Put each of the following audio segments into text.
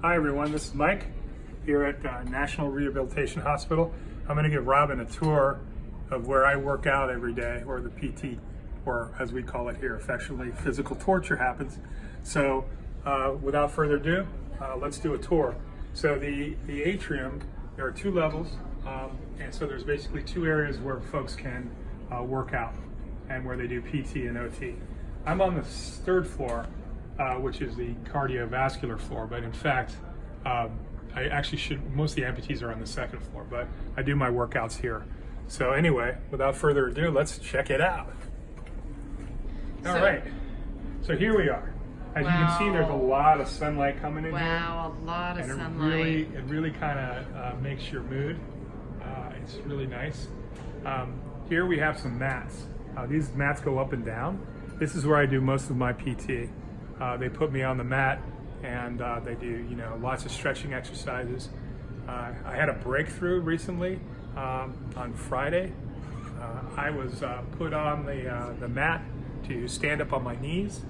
Hi everyone, this is Mike here at National Rehabilitation Hospital. I'm going to give Robin a tour of where I work out every day, where the PT, or as we call it here affectionately, physical torture happens. So without further ado, let's do a tour. So the atrium, there are two levels, and so there's basically two areas where folks can work out and where they do PT and OT. I'm on the third floor, which is the cardiovascular floor, but in fact, I actually should, most of the amputees are on the second floor, but I do my workouts here. So anyway, without further ado, let's check it out. All right, so here we are. As you can see, there's a lot of sunlight coming in here. Wow, a lot of sunlight. It really kind of makes your mood. It's really nice. Here we have some mats. These mats go up and down. This is where I do most of my PT. They put me on the mat and they do, lots of stretching exercises. I had a breakthrough recently on Friday. I was put on the mat to stand up on my knees,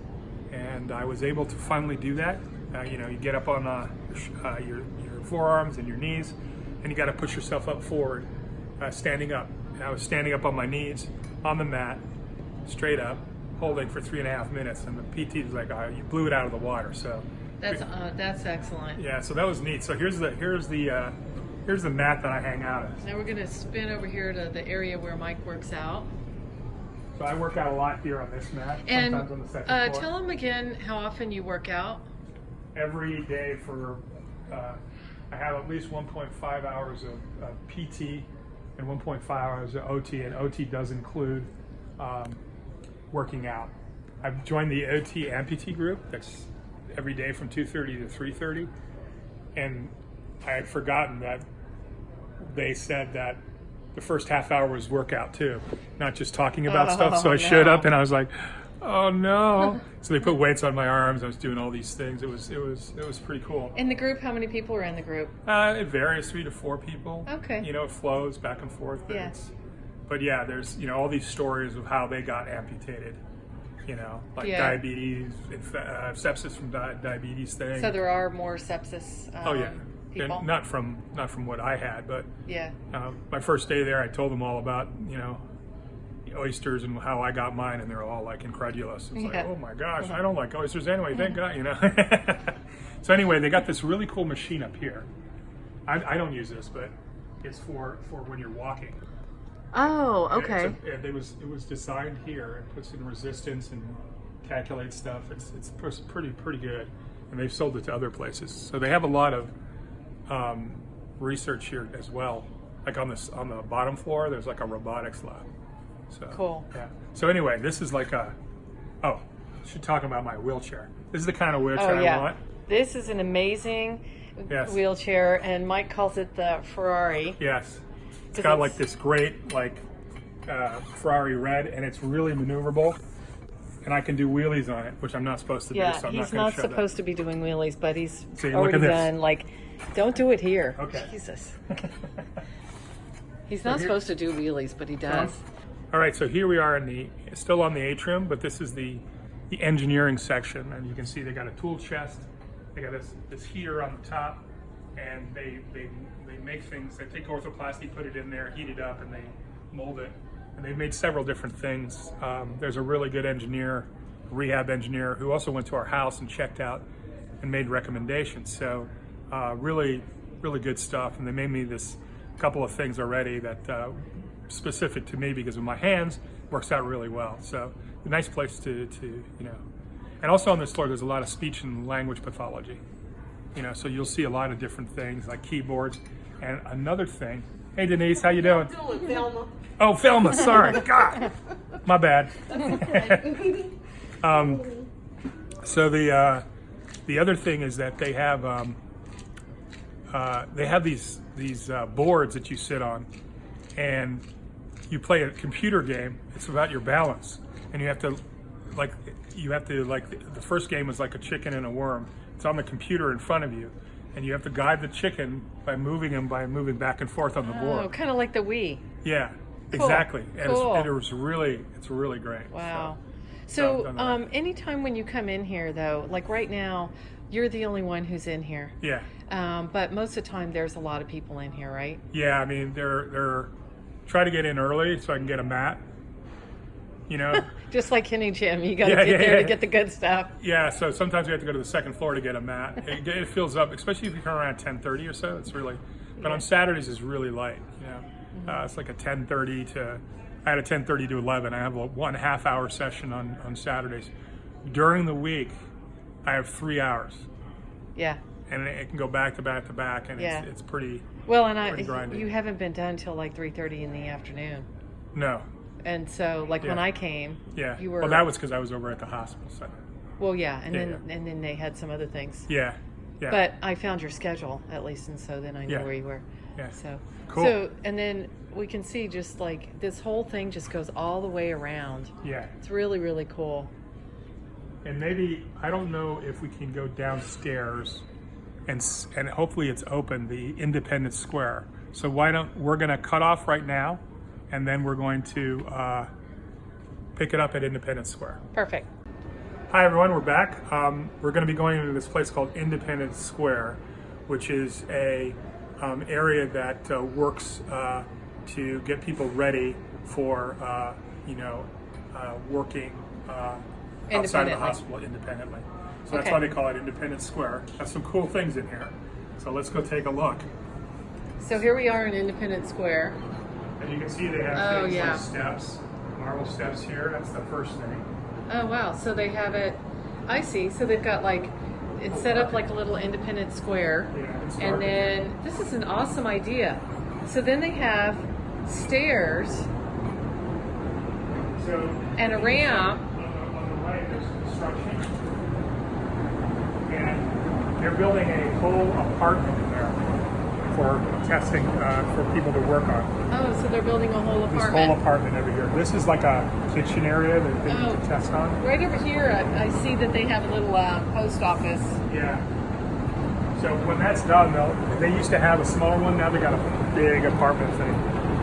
and I was able to finally do that. You get up on your forearms and your knees, and you got to push yourself up forward, standing up. And I was standing up on my knees on the mat, straight up, holding for 3.5 minutes, and the PT was like, "Oh, you blew it out of the water." So that's excellent. Yeah, so that was neat. So here's the mat that I hang out at. Now we're going to spin over here to the area where Mike works out. So I work out a lot here on this mat, And sometimes on the second floor. tell them again how often you work out. Every day for, I have at least 1.5 hours of PT and 1.5 hours of OT, and OT does include working out. I've joined the OT amputee group. That's every day from 2:30 to 3:30, and I had forgotten that they said that the first half hour was workout too, not just talking about stuff. So I showed up and I was like, "Oh no!" So they put weights on my arms. I was doing all these things. It was pretty cool. In the group, how many people are in the group? It varies, 3 to 4 people. Okay. It flows back and forth. But Yes. But yeah, there's all these stories of how they got amputated. Diabetes, sepsis from diabetes thing. So there are more sepsis. Oh yeah. People. And not from what I had, but Yeah. my first day there, I told them all about oysters and how I got mine, and they're all like incredulous. It's like, oh my gosh, I don't like oysters anyway. Thank God, So anyway, they got this really cool machine up here. I don't use this, but it's for when you're walking. Oh, okay. It was designed here and puts in resistance and calculates stuff. It's pretty good, and they've sold it to other places. So they have a lot of research here as well. Like on the bottom floor, there's like a robotics lab. So Cool. Yeah. So anyway, this is like I should talk about my wheelchair. This is the kind of wheelchair I want. This is an amazing wheelchair, and Mike calls it the Ferrari. Yes. It's got like this great Ferrari red, and it's really maneuverable, and I can do wheelies on it, which I'm not supposed to do. So I'm he's not not supposed to be doing wheelies, but he's See, already look at this. done. Don't do it here. Okay. Jesus. He's not supposed to do wheelies, but he does. All right, so here we are still on the atrium, but this is the engineering section, and you can see they got a tool chest. They got this heater on the top, and they make things. They take orthoplasty, put it in there, heat it up, and they mold it. And they've made several different things. There's a really good engineer, rehab engineer, who also went to our house and checked out and made recommendations. So really, really good stuff. And they made me this couple of things already that specific to me because of my hands works out really well. So a nice place to. And also on this floor, there's a lot of speech and language pathology. So you'll see a lot of different things like keyboards. And another thing, hey Denise, how you doing? Thelma. Oh, Thelma, sorry, God, my bad. So the other thing is that they have these boards that you sit on, and you play a computer game. It's about your balance, and you have to the first game was like a chicken and a worm. It's on the computer in front of you, and you have to guide the chicken by moving back and forth on the board. Oh, kind of like the Wii. Yeah, Cool. exactly. And Cool. it's really great. Wow. I've So done that. anytime when you come in here, though, like right now, You're the only one who's in here. Yeah. But most of the time, there's a lot of people in here, right? Yeah, I mean, they're try to get in early so I can get a mat. You know? Just like any gym, you got to get there to get the good stuff. Yeah, so sometimes we have to go to the second floor to get a mat. It fills up, especially if you come around 10:30 or so. It's really, but on Saturdays it's really light. You know, it's like a 10:30 to. I had a 10:30 to 11. I have a 1.5 hour session on Saturdays. During the week, I have 3 hours. Yeah. And it can go back to back to back, and it's pretty. Well, and pretty grinding. You haven't been done till like 3:30 in the afternoon. No. And so, like when I came, you were. Well, that was because I was over at the hospital center. Well, yeah, and then they had some other things. Yeah. Yeah. But I found your schedule at least, and so then I knew where you were. Yeah. So cool. So and then we can see just like this whole thing just goes all the way around. Yeah. It's really, really cool. And maybe I don't know if we can go downstairs, and hopefully it's open, the Independence Square. So we're going to cut off right now, and then we're going to pick it up at Independence Square. Perfect. Hi everyone, we're back. We're going to be going into this place called Independence Square, which is a area that works to get people ready for working outside of the hospital independently. So that's why they call it Independence Square. Has some cool things in here. So let's go take a look. So here we are in Independence Square. And you can see they have things like steps, marble steps here. That's the first thing. Oh wow, so they have it, I see. So they've got like, it's set up like a little Independence Square. Yeah, and then, this is an awesome idea. So then they have stairs and a ramp. On the right, there's construction. And they're building a whole apartment in there for testing, for people to work on. Oh, so they're building a whole apartment. This whole apartment over here. This is like a kitchen area that they need to test on. Right over here, I see that they have a little post office. Yeah. So when that's done, they used to have a small one. Now they got a big apartment thing.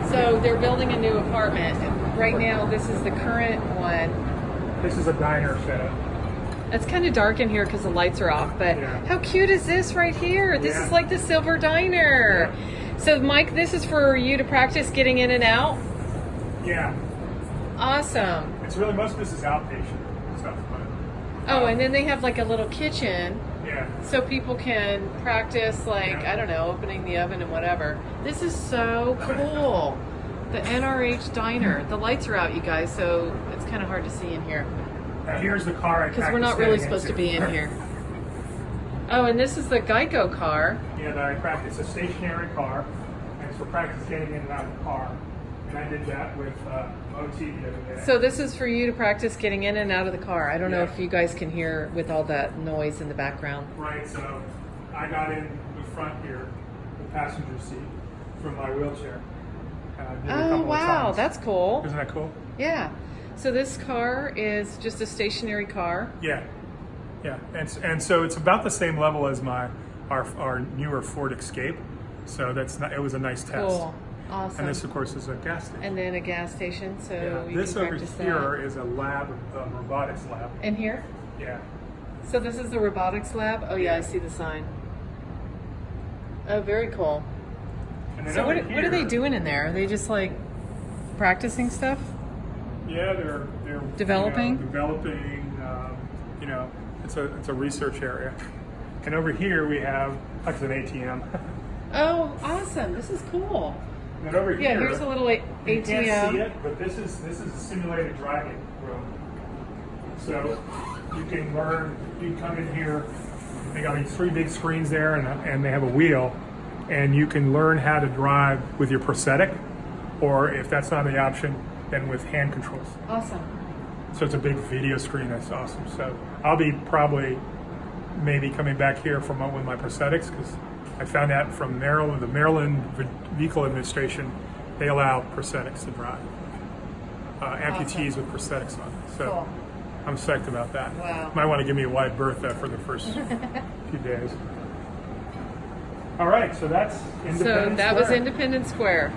So they're building a new apartment. And right now, this is the current one. This is a diner setup. It's kind of dark in here because the lights are off, but how cute is this right here? This is like the Silver Diner. Yeah. So Mike, this is for you to practice getting in and out? Yeah. Awesome. It's really, most of this is outpatient stuff. But, and then they have like a little kitchen. Yeah. So people can practice I don't know, opening the oven and whatever. This is so cool. The NRH Diner. The lights are out, you guys, so it's kind of hard to see in here. Here's the car I practice. Because we're not really supposed to be in here. Oh, and this is the Geico car. Yeah, that I practice. It's a stationary car, and it's for practice getting in and out of the car. And I did that with OT the other day. So this is for you to practice getting in and out of the car. I don't know if you guys can hear with all that noise in the background. Right, so I got in the front here, the passenger seat, from my wheelchair. Oh, wow, that's cool. Isn't that cool? Yeah. So this car is just a stationary car? Yeah. Yeah, and so it's about the same level as our newer Ford Escape. So it was a nice test. Cool. Awesome. And this, of course, is a gas station. And then a gas station, so you this can over practice here that. is a lab, a robotics lab. In here? Yeah. So this is the robotics lab? Oh yeah, I see the sign. Oh, very cool. And then So what are they doing in there? Are they just like practicing stuff? Yeah, they're developing. Developing. It's a research area. And over here we have like an ATM. Oh, awesome! This is cool. And then over here, here's a little ATM. You can't see it, but this is a simulated driving room. So you can learn. You come in here. They got these 3 big screens there, and they have a wheel, and you can learn how to drive with your prosthetic, or if that's not the option, then with hand controls. Awesome. So it's a big video screen. That's awesome. So I'll be probably maybe coming back here for with my prosthetics, because I found out from Maryland, the Maryland Vehicle Administration, they allow prosthetics to drive. Amputees with prosthetics on. So cool. I'm psyched about that. Wow. Might want to give me a wide berth for the first few days. All right, so that's Independence Square. So that was Independence Square.